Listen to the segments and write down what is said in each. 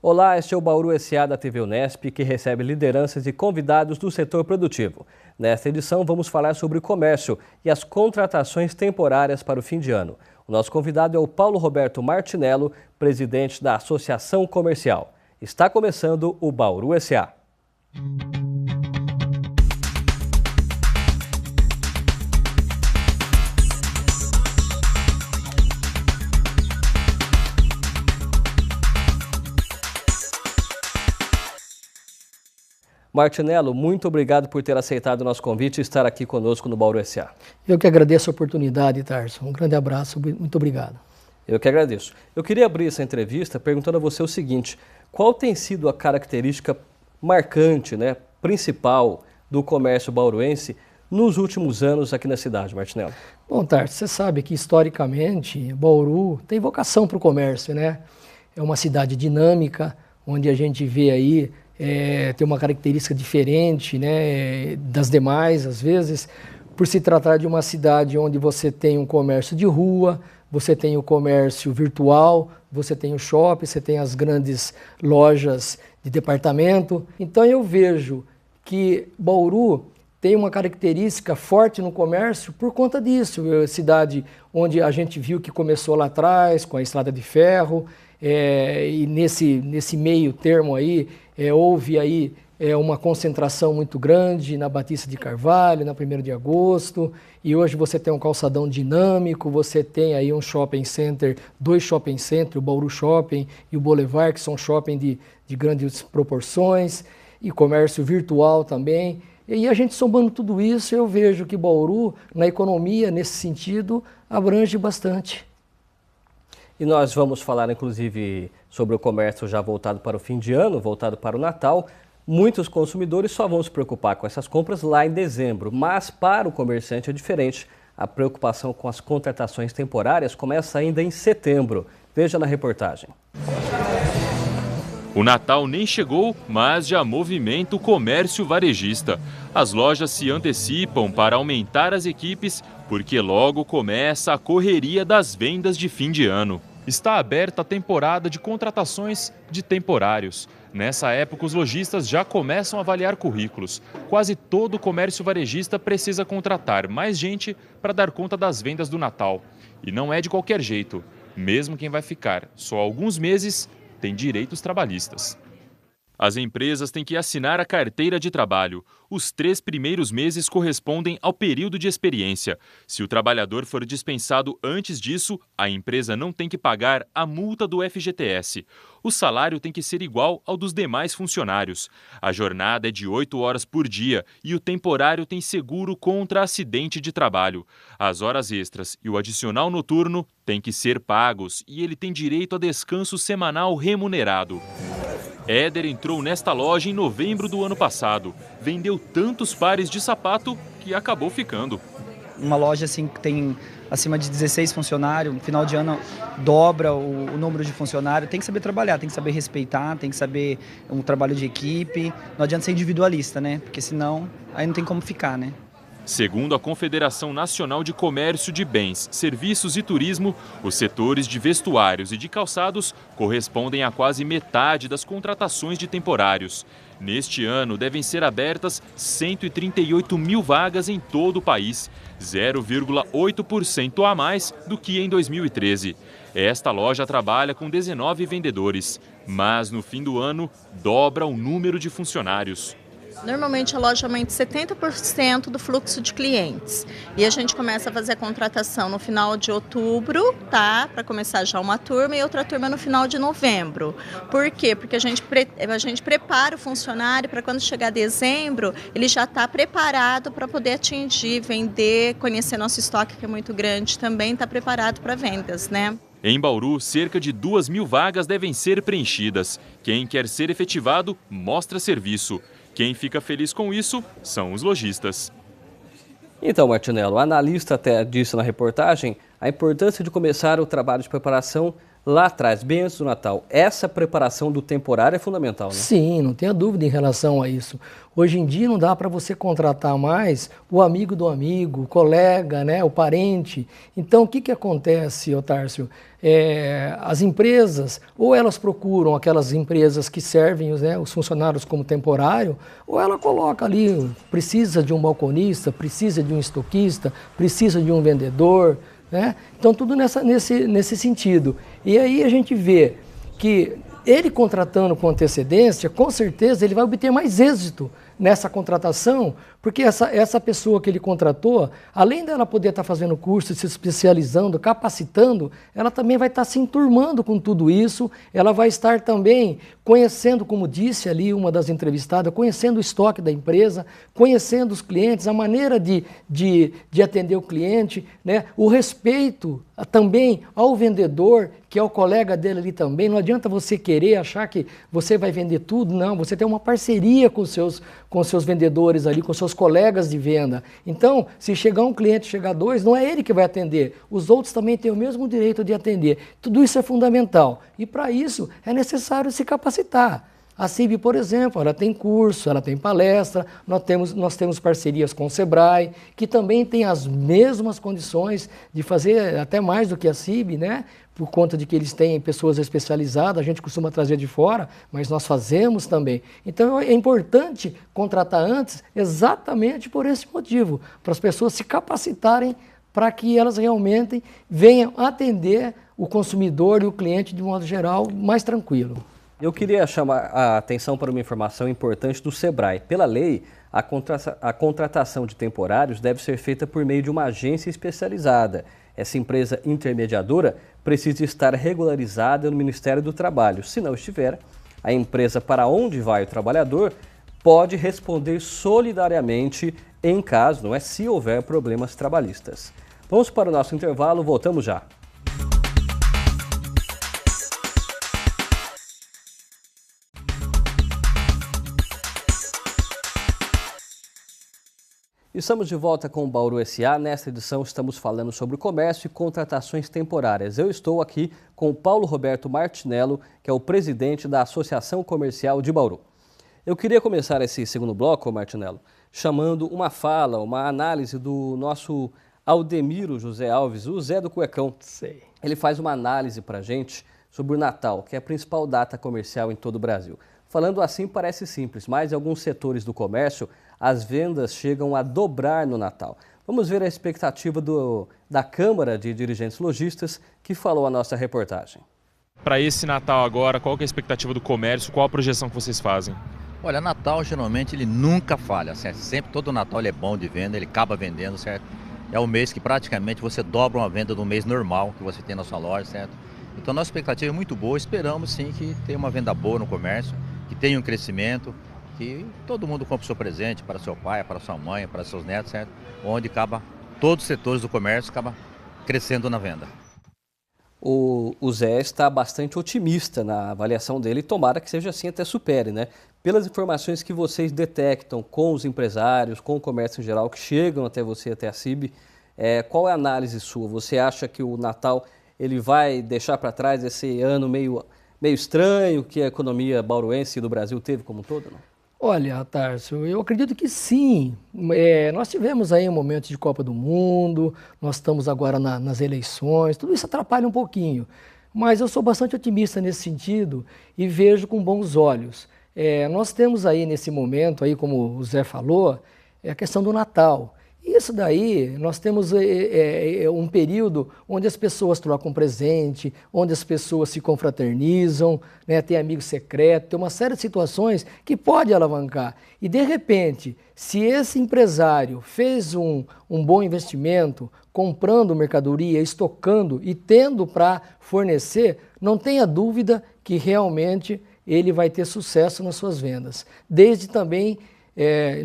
Olá, este é o Bauru SA da TV Unesp, que recebe lideranças e convidados do setor produtivo. Nesta edição, vamos falar sobre o comércio e as contratações temporárias para o fim de ano. O nosso convidado é o Paulo Roberto Martinello, presidente da Associação Comercial. Está começando o Bauru SA. Martinello, muito obrigado por ter aceitado o nosso convite e estar aqui conosco no Bauru SA. Eu que agradeço a oportunidade, Tarso. Um grande abraço, muito obrigado. Eu que agradeço. Eu queria abrir essa entrevista perguntando a você o seguinte: qual tem sido a característica marcante, principal do comércio bauruense nos últimos anos aqui na cidade, Martinello? Bom, Tarso, você sabe que historicamente Bauru tem vocação para o comércio, né? É uma cidade dinâmica, onde a gente vê aí tem uma característica diferente, das demais, às vezes, por se tratar de uma cidade onde você tem um comércio de rua, você tem o comércio virtual, você tem o shopping, você tem as grandes lojas de departamento. Então eu vejo que Bauru tem uma característica forte no comércio por conta disso. É uma cidade onde a gente viu que começou lá atrás, com a estrada de ferro, e nesse meio termo aí, houve aí uma concentração muito grande na Batista de Carvalho, na 1º de agosto, e hoje você tem um calçadão dinâmico, você tem aí um shopping center, 2 shopping centers, o Bauru Shopping e o Boulevard, que são shopping de grandes proporções, e comércio virtual também. E a gente somando tudo isso, eu vejo que Bauru, na economia, nesse sentido, abrange bastante. E nós vamos falar, inclusive, sobre o comércio já voltado para o fim de ano, voltado para o Natal. Muitos consumidores só vão se preocupar com essas compras lá em dezembro, mas para o comerciante é diferente. A preocupação com as contratações temporárias começa ainda em setembro. Veja na reportagem. O Natal nem chegou, mas já movimenta o comércio varejista. As lojas se antecipam para aumentar as equipes, porque logo começa a correria das vendas de fim de ano. Está aberta a temporada de contratações de temporários. Nessa época, os lojistas já começam a avaliar currículos. Quase todo o comércio varejista precisa contratar mais gente para dar conta das vendas do Natal. E não é de qualquer jeito. Mesmo quem vai ficar só alguns meses tem direitos trabalhistas. As empresas têm que assinar a carteira de trabalho. Os 3 primeiros meses correspondem ao período de experiência. Se o trabalhador for dispensado antes disso, a empresa não tem que pagar a multa do FGTS. O salário tem que ser igual ao dos demais funcionários. A jornada é de 8 horas por dia e o temporário tem seguro contra acidente de trabalho. As horas extras e o adicional noturno têm que ser pagos e ele tem direito a descanso semanal remunerado. Éder entrou nesta loja em novembro do ano passado. Vendeu tantos pares de sapato que acabou ficando. Uma loja assim que tem acima de 16 funcionários, no final de ano dobra o número de funcionários. Tem que saber trabalhar, tem que saber respeitar, tem que saber um trabalho de equipe. Não adianta ser individualista, porque senão aí não tem como ficar, Segundo a Confederação Nacional de Comércio de Bens, Serviços e Turismo, os setores de vestuários e de calçados correspondem a quase metade das contratações de temporários. Neste ano, devem ser abertas 138 mil vagas em todo o país, 0,8% a mais do que em 2013. Esta loja trabalha com 19 vendedores, mas no fim do ano dobra o número de funcionários. Normalmente a loja aumenta 70% do fluxo de clientes e a gente começa a fazer a contratação no final de outubro, para começar já uma turma e outra turma no final de novembro. Por quê? Porque a gente prepara o funcionário para quando chegar dezembro, ele já está preparado para poder atingir, vender, conhecer nosso estoque que é muito grande, também está preparado para vendas, Em Bauru, cerca de 2 mil vagas devem ser preenchidas. Quem quer ser efetivado, mostra serviço. Quem fica feliz com isso são os lojistas. Então, Martinello, o analista até disse na reportagem a importância de começar o trabalho de preparação lá atrás, bem antes do Natal, essa preparação do temporário é fundamental, né? Sim, não tenha dúvida em relação a isso. Hoje em dia não dá para você contratar mais o amigo do amigo, o colega, né, o parente. Então, o que que acontece, Otárcio? As empresas, ou elas procuram aquelas empresas que servem os funcionários como temporário, ou ela coloca ali, precisa de um balconista, precisa de um estoquista, precisa de um vendedor, né? Então, tudo nesse sentido. E aí a gente vê que ele contratando com antecedência, com certeza ele vai obter mais êxito nessa contratação, porque essa pessoa que ele contratou, além dela poder estar fazendo curso, se especializando, capacitando, ela também vai estar se enturmando com tudo isso, ela vai estar também conhecendo, como disse ali uma das entrevistadas, conhecendo o estoque da empresa, conhecendo os clientes, a maneira de atender o cliente, né? O respeito também ao vendedor, que é o colega dele ali também. Não adianta você querer achar que você vai vender tudo, não, você tem uma parceria com os seus vendedores ali, com seus colegas de venda. Então, se chegar um cliente, chegar dois, não é ele que vai atender, os outros também têm o mesmo direito de atender. Tudo isso é fundamental e para isso é necessário se capacitar. A CIB, por exemplo, ela tem curso, ela tem palestra, nós temos parcerias com o Sebrae, que também tem as mesmas condições de fazer até mais do que a CIB, né? Por conta de que eles têm pessoas especializadas, a gente costuma trazer de fora, mas nós fazemos também. Então é importante contratar antes exatamente por esse motivo, para as pessoas se capacitarem para que elas realmente venham atender o consumidor e o cliente de modo geral mais tranquilo. Eu queria chamar a atenção para uma informação importante do Sebrae. Pela lei, a contratação de temporários deve ser feita por meio de uma agência especializada. Essa empresa intermediadora precisa estar regularizada no Ministério do Trabalho. Se não estiver, a empresa para onde vai o trabalhador pode responder solidariamente em caso, não é, se houver problemas trabalhistas. Vamos para o nosso intervalo, voltamos já. Estamos de volta com o Bauru SA. Nesta edição estamos falando sobre o comércio e contratações temporárias. Eu estou aqui com o Paulo Roberto Martinello, que é o presidente da Associação Comercial de Bauru. Eu queria começar esse segundo bloco, Martinello, chamando uma fala, uma análise do nosso Aldemiro José Alves, o Zé do Cuecão. Sei. Ele faz uma análise para a gente sobre o Natal, que é a principal data comercial em todo o Brasil. Falando assim parece simples, mas em alguns setores do comércio as vendas chegam a dobrar no Natal. Vamos ver a expectativa da Câmara de Dirigentes Lojistas, que falou a nossa reportagem. Para esse Natal agora, qual que é a expectativa do comércio? Qual a projeção que vocês fazem? Olha, Natal geralmente ele nunca falha, certo? Sempre todo Natal ele é bom de venda, ele acaba vendendo, certo? É o mês que praticamente você dobra uma venda do mês normal que você tem na sua loja, certo? Então nossa expectativa é muito boa, esperamos sim que tenha uma venda boa no comércio, que tenha um crescimento, que todo mundo compre o seu presente para seu pai, para sua mãe, para seus netos, certo? Onde todos os setores do comércio acabam crescendo na venda. O Zé está bastante otimista na avaliação dele e tomara que seja assim, até supere, né? Pelas informações que vocês detectam com os empresários, com o comércio em geral, que chegam até você, até a CIB, qual é a análise sua? Você acha que o Natal ele vai deixar para trás esse ano meio estranho que a economia bauruense e do Brasil teve como um todo, não? Olha, Tárcio, eu acredito que sim. Nós tivemos aí um momento de Copa do Mundo, nós estamos agora nas eleições, tudo isso atrapalha um pouquinho. Mas eu sou bastante otimista nesse sentido e vejo com bons olhos. Nós temos aí nesse momento, aí, como o Zé falou, a questão do Natal. Isso daí, nós temos um período onde as pessoas trocam presente, onde as pessoas se confraternizam, né, tem amigo secreto, tem uma série de situações que pode alavancar. E, de repente, se esse empresário fez um bom investimento, comprando mercadoria, estocando e tendo para fornecer, não tenha dúvida que realmente ele vai ter sucesso nas suas vendas. Desde também...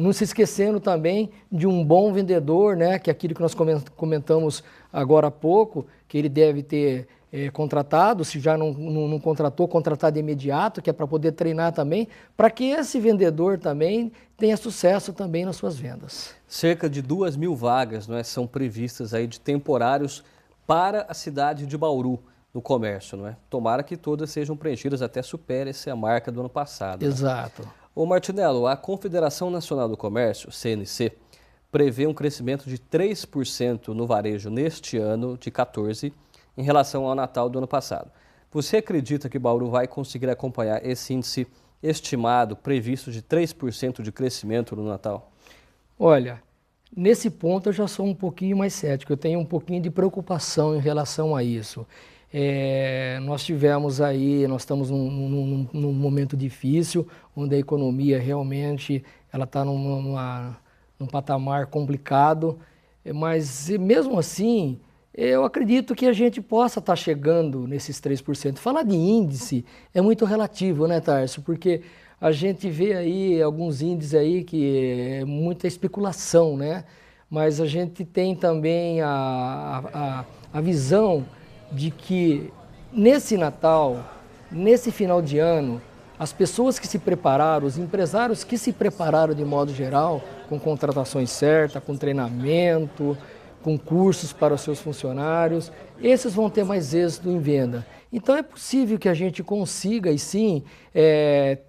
não se esquecendo também de um bom vendedor, né, que é aquilo que nós comentamos agora há pouco, que ele deve ter contratado, se já não contratou, contratar de imediato, que é para poder treinar também, para que esse vendedor também tenha sucesso também nas suas vendas. Cerca de 2.000 vagas, não é, são previstas aí de temporários para a cidade de Bauru. no comércio, não é? Tomara que todas sejam preenchidas, até supere essa marca do ano passado. Exato. Né? Ô Martinello, a Confederação Nacional do Comércio, CNC, prevê um crescimento de 3% no varejo neste ano de 14 em relação ao Natal do ano passado. Você acredita que Bauru vai conseguir acompanhar esse índice estimado, previsto de 3% de crescimento no Natal? Olha, nesse ponto eu já sou um pouquinho mais cético, eu tenho um pouquinho de preocupação em relação a isso. Nós estamos num momento difícil, onde a economia realmente está num patamar complicado, mas mesmo assim, eu acredito que a gente possa estar chegando nesses 3%. Falar de índice é muito relativo, né, Tarso? Porque a gente vê aí alguns índices aí que é muita especulação, né? Mas a gente tem também a visão de que nesse Natal, nesse final de ano, as pessoas que se prepararam, os empresários que se prepararam de modo geral, com contratações certas, com treinamento, com cursos para os seus funcionários, esses vão ter mais êxito em venda. Então é possível que a gente consiga, e sim,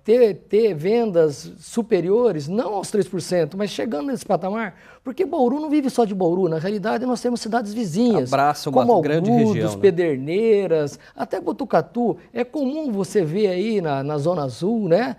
ter vendas superiores, não aos 3%, mas chegando nesse patamar, porque Bauru não vive só de Bauru, na realidade nós temos cidades vizinhas, abraça uma como grande Agudos, região, né? Pederneiras, até Botucatu. É comum você ver aí na Zona Azul, né?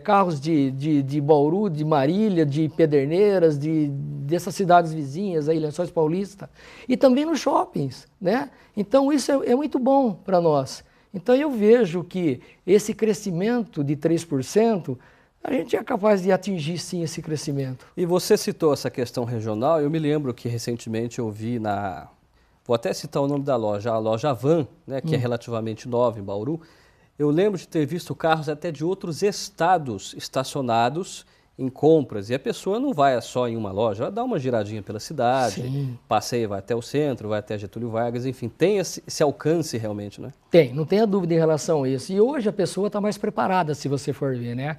Carros de Bauru, de Marília, de Pederneiras, dessas cidades vizinhas, aí, Lençóis Paulista, e também nos shoppings, né? Então isso é muito bom para nós. Então eu vejo que esse crescimento de 3%, a gente é capaz de atingir sim esse crescimento. E você citou essa questão regional, eu me lembro que recentemente eu vi vou até citar o nome da loja, a loja Van, né, que é relativamente nova em Bauru. Eu lembro de ter visto carros até de outros estados estacionados em compras. E a pessoa não vai só em uma loja, ela dá uma giradinha pela cidade, Sim. passeia, vai até o centro, vai até Getúlio Vargas, enfim, tem esse alcance realmente, né? Tem, não tenha dúvida em relação a isso. E hoje a pessoa está mais preparada, se você for ver, né?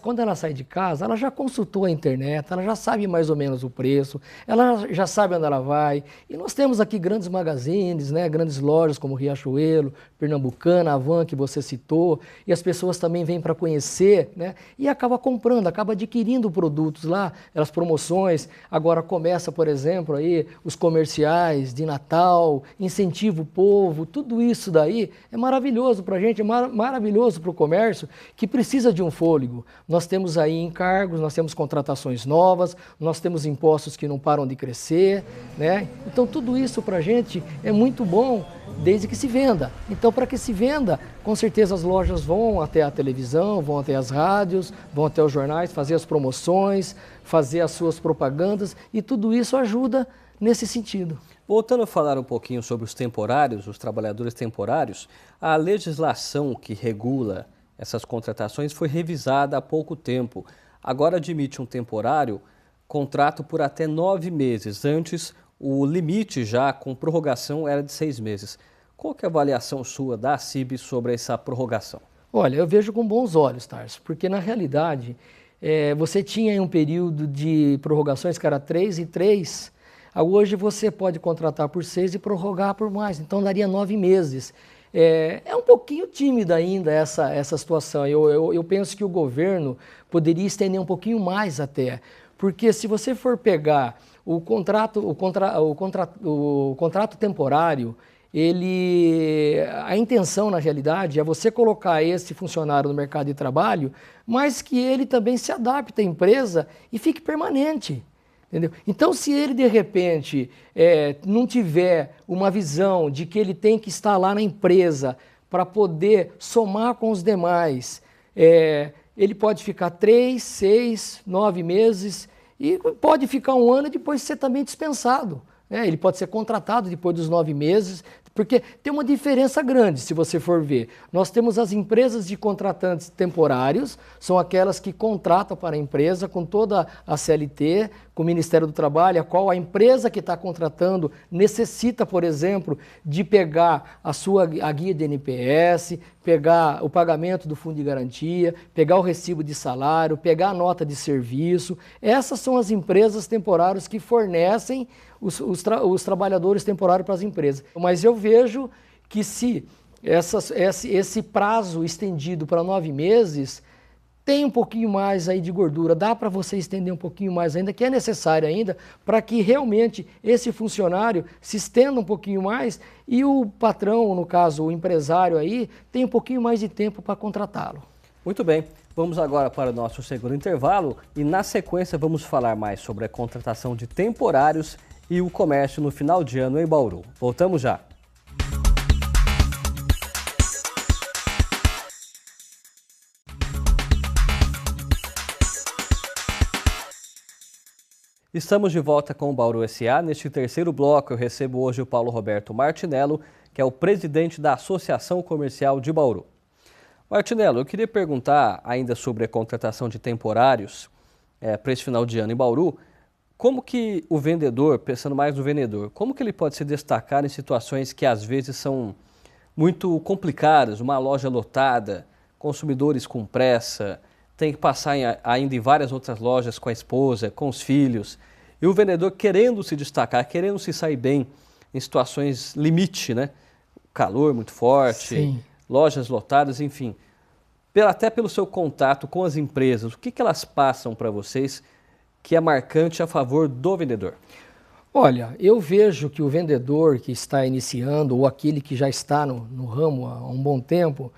Quando ela sai de casa, ela já consultou a internet, ela já sabe mais ou menos o preço, ela já sabe onde ela vai. E nós temos aqui grandes magazines, né? Grandes lojas como Riachuelo, Pernambucana, Avan, que você citou, e as pessoas também vêm para conhecer, né? E acaba comprando, acaba adquirindo produtos lá, as promoções. Agora começa, por exemplo, aí os comerciais de Natal, incentiva o povo, tudo isso daí é maravilhoso para a gente, é maravilhoso para o comércio, que precisa de um fôlego. Nós temos aí encargos, nós temos contratações novas, nós temos impostos que não param de crescer, né? Então tudo isso para a gente é muito bom, desde que se venda. Então, para que se venda, com certeza as lojas vão até a televisão, vão até as rádios, vão até os jornais, fazer as promoções, fazer as suas propagandas, e tudo isso ajuda nesse sentido. Voltando a falar um pouquinho sobre os temporários, os trabalhadores temporários, a legislação que regula essas contratações foi revisada há pouco tempo. Agora admite um temporário, contrato por até 9 meses. Antes, o limite já com prorrogação era de 6 meses. Qual que é a avaliação sua da CIB sobre essa prorrogação? Olha, eu vejo com bons olhos, Tarso, porque na realidade você tinha aí um período de prorrogações que era 3 e 3. Hoje você pode contratar por 6 e prorrogar por mais, então daria 9 meses. É um pouquinho tímida ainda essa situação. Eu penso que o governo poderia estender um pouquinho mais até, porque se você for pegar o contrato temporário, a intenção, na realidade, é você colocar esse funcionário no mercado de trabalho, mas que ele também se adapte à empresa e fique permanente. Entendeu? Então, se ele, de repente, não tiver uma visão de que ele tem que estar lá na empresa para poder somar com os demais, ele pode ficar 3, 6, 9 meses e pode ficar 1 ano e depois ser também dispensado. Ele pode ser contratado depois dos 9 meses, porque tem uma diferença grande, se você for ver. Nós temos as empresas de contratantes temporários, são aquelas que contratam para a empresa com toda a CLT, com o Ministério do Trabalho, a qual a empresa que está contratando necessita, por exemplo, de pegar a guia de NPS, pegar o pagamento do fundo de garantia, pegar o recibo de salário, pegar a nota de serviço. Essas são as empresas temporárias que fornecem os trabalhadores temporários para as empresas. Mas eu vejo que se esse prazo estendido para 9 meses, tem um pouquinho mais aí de gordura, dá para você estender um pouquinho mais ainda, que é necessário ainda, para que realmente esse funcionário se estenda um pouquinho mais e o patrão, no caso o empresário aí, tenha um pouquinho mais de tempo para contratá-lo. Muito bem, vamos agora para o nosso segundo intervalo e na sequência vamos falar mais sobre a contratação de temporários e o comércio no final de ano em Bauru. Voltamos já. Estamos de volta com o Bauru SA. Neste terceiro bloco eu recebo hoje o Paulo Roberto Martinello, que é o presidente da Associação Comercial de Bauru. Martinello, eu queria perguntar ainda sobre a contratação de temporários para esse final de ano em Bauru. Como que o vendedor, pensando mais no vendedor, como que ele pode se destacar em situações que às vezes são muito complicadas, uma loja lotada, consumidores com pressa, tem que passar ainda em várias outras lojas com a esposa, com os filhos, e o vendedor querendo se destacar, querendo se sair bem em situações limite, né? Calor muito forte, sim, lojas lotadas, enfim. Até pelo seu contato com as empresas, o que elas passam para vocês que é marcante a favor do vendedor? Olha, eu vejo que o vendedor que está iniciando ou aquele que já está no ramo há um bom tempo,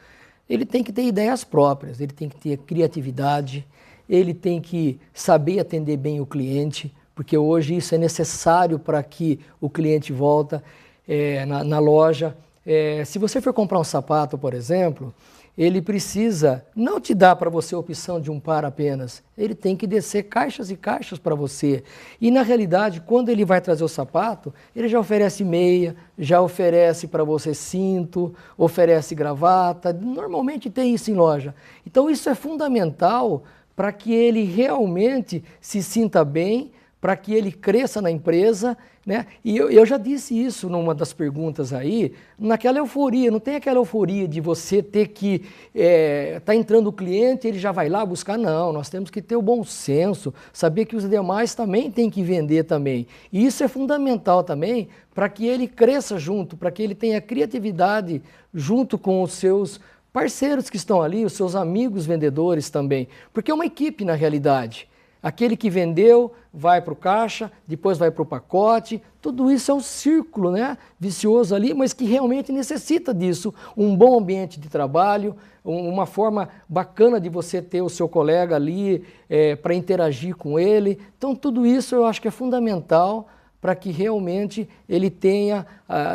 ele tem que ter ideias próprias, ele tem que ter criatividade, ele tem que saber atender bem o cliente, porque hoje isso é necessário para que o cliente volta na loja. Se você for comprar um sapato, por exemplo, ele precisa não te dar para você a opção de um par apenas, ele tem que descer caixas e caixas para você. E na realidade, quando ele vai trazer o sapato, ele já oferece meia, já oferece para você cinto, oferece gravata, normalmente tem isso em loja. Então isso é fundamental para que ele realmente se sinta bem, para que ele cresça na empresa, né? E eu já disse isso numa das perguntas aí, naquela euforia, não tem aquela euforia de você ter que, tá entrando o cliente, ele já vai lá buscar, não, nós temos que ter o bom senso, saber que os demais também têm que vender também. E isso é fundamental também para que ele cresça junto, para que ele tenha criatividade junto com os seus parceiros que estão ali, os seus amigos vendedores também, porque é uma equipe na realidade. Aquele que vendeu vai para o caixa, depois vai para o pacote, tudo isso é um círculo, né, vicioso ali, mas que realmente necessita disso, um bom ambiente de trabalho, uma forma bacana de você ter o seu colega ali para interagir com ele. Então tudo isso eu acho que é fundamental para que realmente ele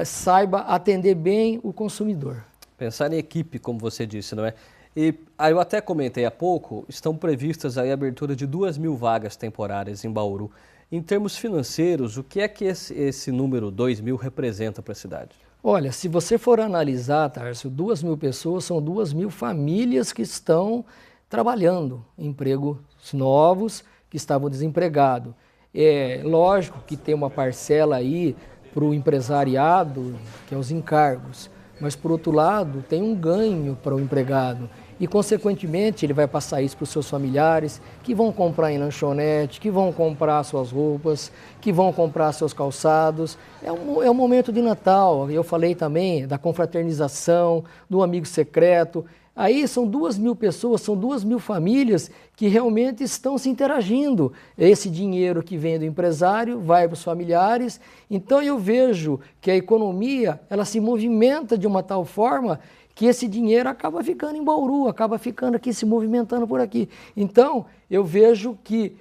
saiba atender bem o consumidor. Pensar em equipe, como você disse, não é? E eu até comentei há pouco, estão previstas aí a abertura de 2.000 vagas temporárias em Bauru. Em termos financeiros, o que é que esse número 2.000 representa para a cidade? Olha, se você for analisar, Tarso, 2.000 pessoas são 2.000 famílias que estão trabalhando, empregos novos, que estavam desempregados. É lógico que tem uma parcela aí para o empresariado, que é os encargos, mas por outro lado tem um ganho para o empregado. E, consequentemente, ele vai passar isso para os seus familiares, que vão comprar em lanchonete, que vão comprar suas roupas, que vão comprar seus calçados. É um momento de Natal. Eu falei também da confraternização, do amigo secreto. Aí são 2.000 pessoas, são 2.000 famílias que realmente estão se interagindo. Esse dinheiro que vem do empresário vai para os familiares. Então eu vejo que a economia ela se movimenta de uma tal forma que esse dinheiro acaba ficando em Bauru, acaba ficando aqui, se movimentando por aqui. Então, eu vejo que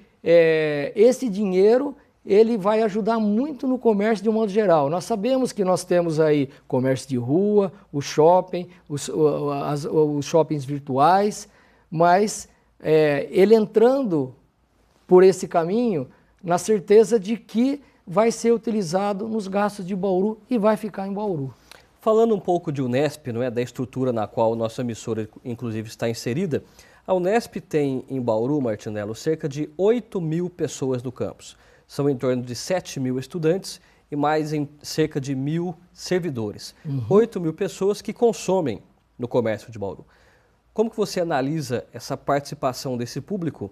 esse dinheiro ele vai ajudar muito no comércio de um modo geral. Nós sabemos que nós temos aí comércio de rua, o shopping, os shoppings virtuais, mas ele entrando por esse caminho, na certeza de que vai ser utilizado nos gastos de Bauru e vai ficar em Bauru. Falando um pouco de Unesp, não é, da estrutura na qual nossa emissora, inclusive, está inserida, a Unesp tem em Bauru, Martinello, cerca de 8.000 pessoas no campus. São em torno de 7.000 estudantes e mais em cerca de 1.000 servidores. 8.000 pessoas que consomem no comércio de Bauru. Como que você analisa essa participação desse público?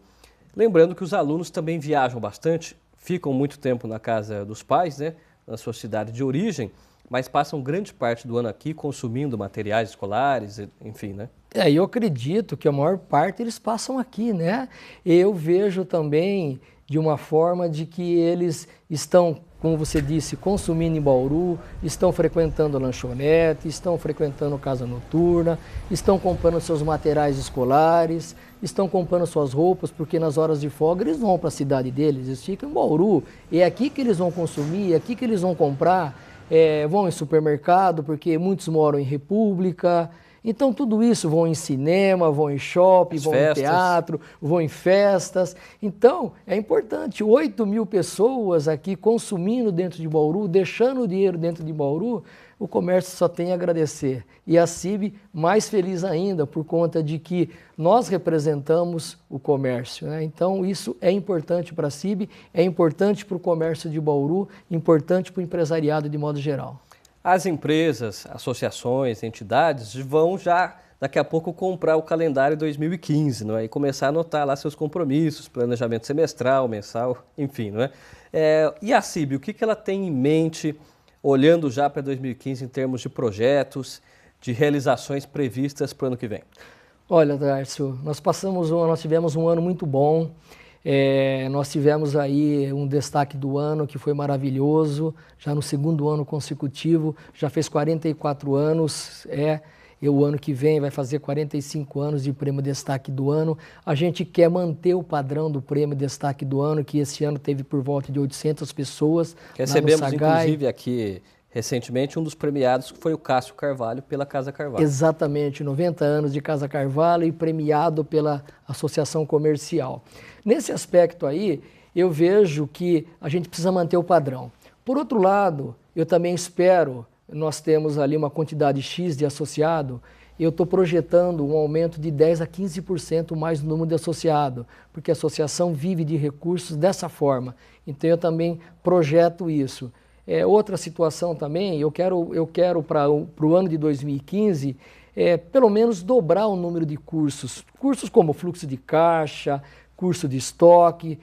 Lembrando que os alunos também viajam bastante, ficam muito tempo na casa dos pais, né, na sua cidade de origem, mas passam grande parte do ano aqui consumindo materiais escolares, enfim, né? Eu acredito que a maior parte eles passam aqui, né? Eu vejo também de uma forma de que eles estão, como você disse, consumindo em Bauru, estão frequentando a lanchonete, estão frequentando casa noturna, estão comprando seus materiais escolares, estão comprando suas roupas, porque nas horas de folga eles vão para a cidade deles, eles ficam em Bauru, é aqui que eles vão consumir, é aqui que eles vão comprar, vão em supermercado, porque muitos moram em República. Então, tudo isso, vão em cinema, vão em shopping, vão em teatro, vão em festas. Então, é importante, 8 mil pessoas aqui consumindo dentro de Bauru, deixando o dinheiro dentro de Bauru, o comércio só tem a agradecer. E a CIB mais feliz ainda, por conta de que nós representamos o comércio, né? Então, isso é importante para a CIB, é importante para o comércio de Bauru, importante para o empresariado de modo geral. As empresas, associações, entidades vão já daqui a pouco comprar o calendário 2015, não é? E começar a anotar lá seus compromissos, planejamento semestral, mensal, enfim, não é? E a CIB, o que ela tem em mente, olhando já para 2015 em termos de projetos, de realizações previstas para o ano que vem? Olha, Darcio, nós tivemos um ano muito bom. Nós tivemos aí um destaque do ano que foi maravilhoso, já no segundo ano consecutivo, já fez 44 anos, e o ano que vem vai fazer 45 anos de Prêmio Destaque do Ano. A gente quer manter o padrão do Prêmio Destaque do Ano, que esse ano teve por volta de 800 pessoas. Recebemos, inclusive, aqui recentemente um dos premiados, que foi o Cássio Carvalho, pela Casa Carvalho. Exatamente, 90 anos de Casa Carvalho e premiado pela Associação Comercial. Nesse aspecto aí, eu vejo que a gente precisa manter o padrão. Por outro lado, eu também espero, nós temos ali uma quantidade X de associado, eu estou projetando um aumento de 10% a 15% mais no número de associado, porque a associação vive de recursos dessa forma. Então eu também projeto isso. Outra situação também, eu quero para o ano de 2015, pelo menos dobrar o número de cursos. Cursos como fluxo de caixa, curso de estoque,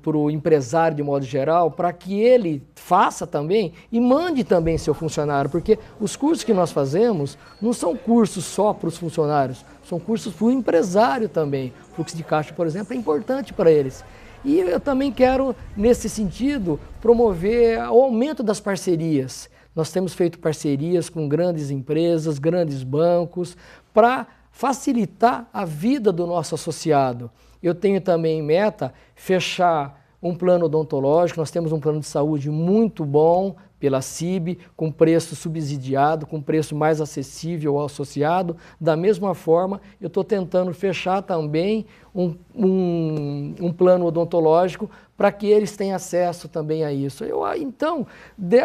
para o empresário de modo geral, para que ele faça também e mande também seu funcionário, porque os cursos que nós fazemos não são cursos só para os funcionários, são cursos para o empresário também. O fluxo de caixa, por exemplo, é importante para eles. E eu também quero, nesse sentido, promover o aumento das parcerias. Nós temos feito parcerias com grandes empresas, grandes bancos, para facilitar a vida do nosso associado. Eu tenho também em meta fechar um plano odontológico. Nós temos um plano de saúde muito bom pela CIB, com preço subsidiado, com preço mais acessível ao associado. Da mesma forma, eu estou tentando fechar também um plano odontológico para que eles tenham acesso também a isso. Então,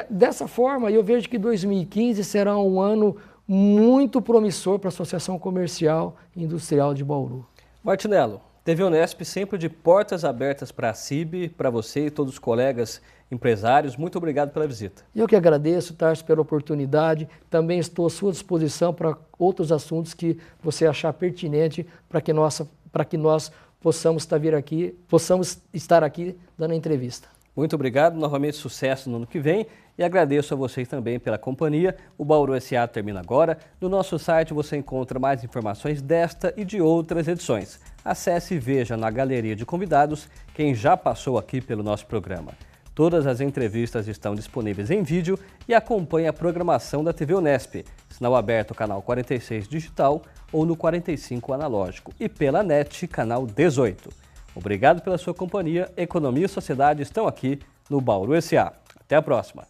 dessa forma, eu vejo que 2015 será um ano muito promissor para a Associação Comercial e Industrial de Bauru. Martinello, TV Unesp sempre de portas abertas para a CIB, para você e todos os colegas empresários. Muito obrigado pela visita. Eu que agradeço, Tarso, pela oportunidade. Também estou à sua disposição para outros assuntos que você achar pertinente para que nós possamos estar aqui dando a entrevista. Muito obrigado, novamente sucesso no ano que vem e agradeço a vocês também pela companhia. O Bauru SA termina agora. No nosso site você encontra mais informações desta e de outras edições. Acesse e veja na galeria de convidados quem já passou aqui pelo nosso programa. Todas as entrevistas estão disponíveis em vídeo e acompanhe a programação da TV Unesp, sinal aberto canal 46 digital ou no 45 analógico e pela NET canal 18. Obrigado pela sua companhia. Economia e Sociedade estão aqui no Bauru SA. Até a próxima.